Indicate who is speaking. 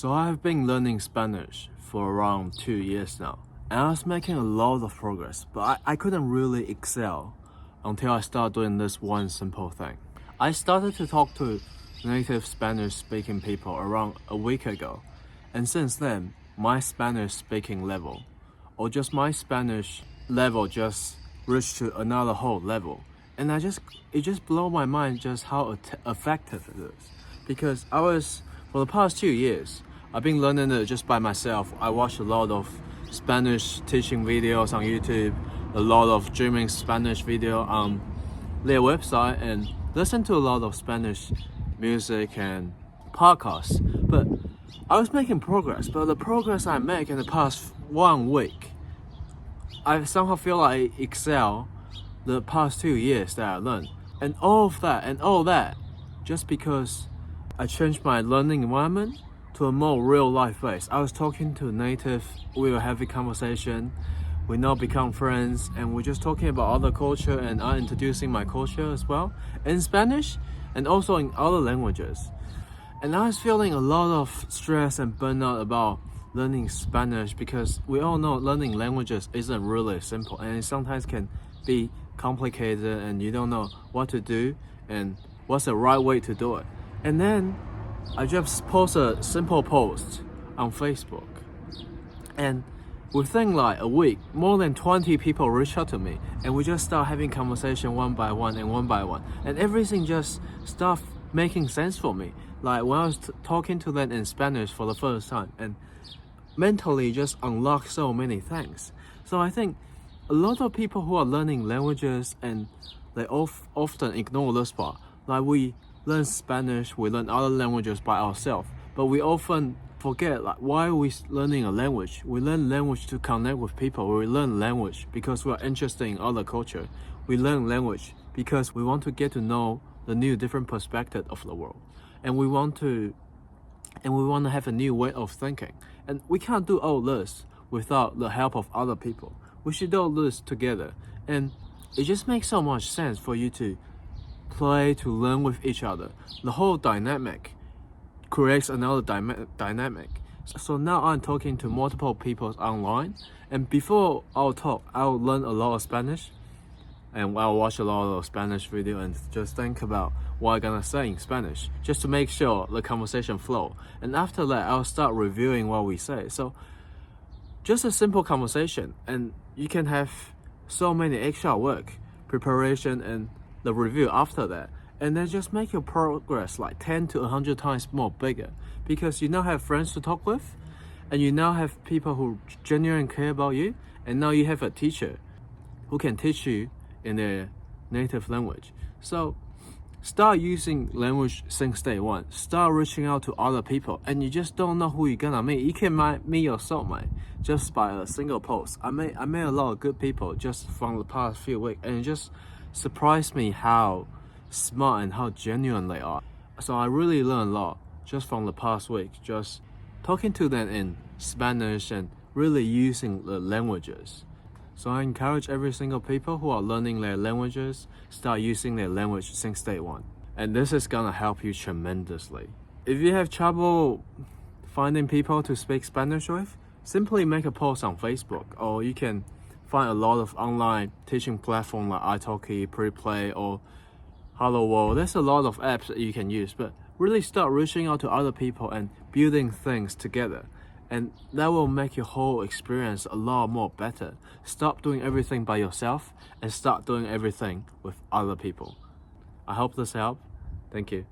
Speaker 1: So I've been learning Spanish for around 2 years now, and I was making a lot of progress, but I couldn't really excel until I started doing this one simple thing. I started to talk to native Spanish speaking people around a week ago, and since then, my Spanish speaking level, or just my Spanish level, just reached to another whole level. And it just blew my mind just how effective it is. Because for the past 2 years, I've been learning it just by myself. I watch a lot of Spanish teaching videos on YouTube, a lot of streaming Spanish video on their website, and listen to a lot of Spanish music and podcasts. But I was making progress, but the progress I make in the past 1 week, I somehow feel like I excel the past 2 years that I learned. And all that, just because I changed my learning environment to a more real life base. I was talking to native, we were having conversation, we now become friends, and we're just talking about other culture, and I'm introducing my culture as well, in Spanish and also in other languages. And I was feeling a lot of stress and burnout about learning Spanish, because we all know learning languages isn't really simple, and it sometimes can be complicated, and you don't know what to do and what's the right way to do it. And then I just post a simple post on Facebook, and within like a week, more than 20 people reach out to me, and we just start having conversation one by one, and everything just start making sense for me. Like when I was talking to them in Spanish for the first time, and mentally just unlock so many things. So I think a lot of people who are learning languages, and they often ignore this part. Like we learn Spanish, we learn other languages by ourselves, but we often forget like why are we learning a language. We learn language to connect with people. We learn language because we are interested in other culture. We learn language because we want to get to know the new different perspective of the world, and we want to have a new way of thinking. And we can't do all this without the help of other people. We should do this together, and it just makes so much sense for you to play, to learn with each other. The whole dynamic creates another dynamic. So now I'm talking to multiple people online, and before I'll talk, I'll learn a lot of Spanish, and I'll watch a lot of Spanish video and just think about what I'm gonna say in Spanish, just to make sure the conversation flow. And after that, I'll start reviewing what we say. So just a simple conversation, and you can have so many extra work, preparation, and the review after that. And then just make your progress like 10 to 100 times more bigger, because you now have friends to talk with, and you now have people who genuinely care about you, and now you have a teacher who can teach you in their native language. So start using language since day one. Start reaching out to other people, and you just don't know who you're gonna meet. You can meet your soulmate just by a single post. I met a lot of good people just from the past few weeks, and it just surprised me how smart and how genuine they are. So I really learned a lot just from the past week, just talking to them in Spanish and really using the languages. So I encourage every single people who are learning their languages, start using their language since day one. And this is gonna help you tremendously. If you have trouble finding people to speak Spanish with, simply make a post on Facebook, or you can find a lot of online teaching platforms like italki, Preplay, or Hello World. There's a lot of apps that you can use, but really start reaching out to other people and building things together. And that will make your whole experience a lot more better. Stop doing everything by yourself and start doing everything with other people. I hope this helped. Thank you.